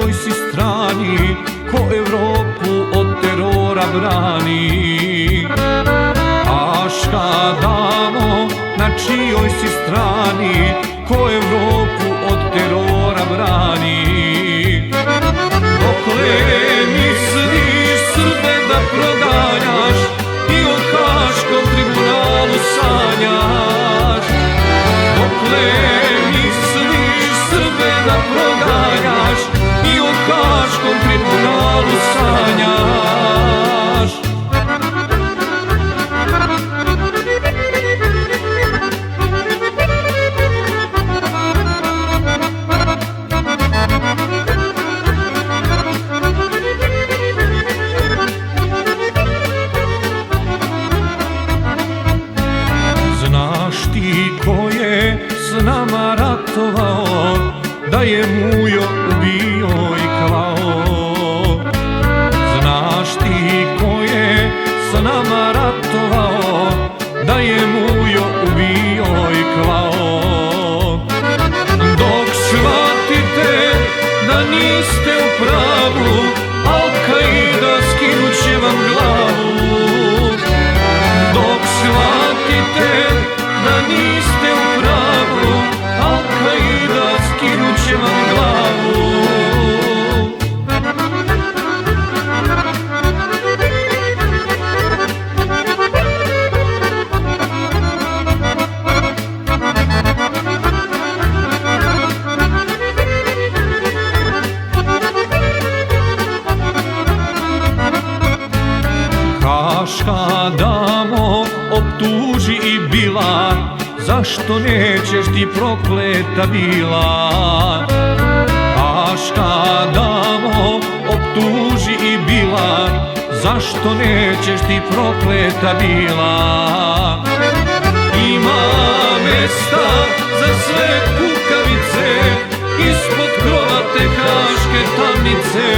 čijoj si strani, ko Evropu od terora brani? Haška damo, na čijoj si strani, ko Evropu od terora brani? Dokle misliš Srbe da proganjaš i o Haškom tribunalu sanjaš? Dokle misliš Srbe da proganjaš i o Haškom tribunalu sanjaš? Znaš ti ko je s nama ratovao, da je Mujo ubio i klao? Znaš ti ko je s nama ratovao, da je Mujo ubio i klao? Dok shvatite da niste u pravu, Al-Kaida skinut će vam glavu. Dok shvatite da niste u pravu, Al-Kaida skinut će vam glavu. Haška damo, optuži i bila, zašto nećeš ti prokleta bila? Haška damo, optuži i bila, zašto nećeš ti prokleta bila? Ima mesta za sve kukavice, ispod krova te haške tamnice.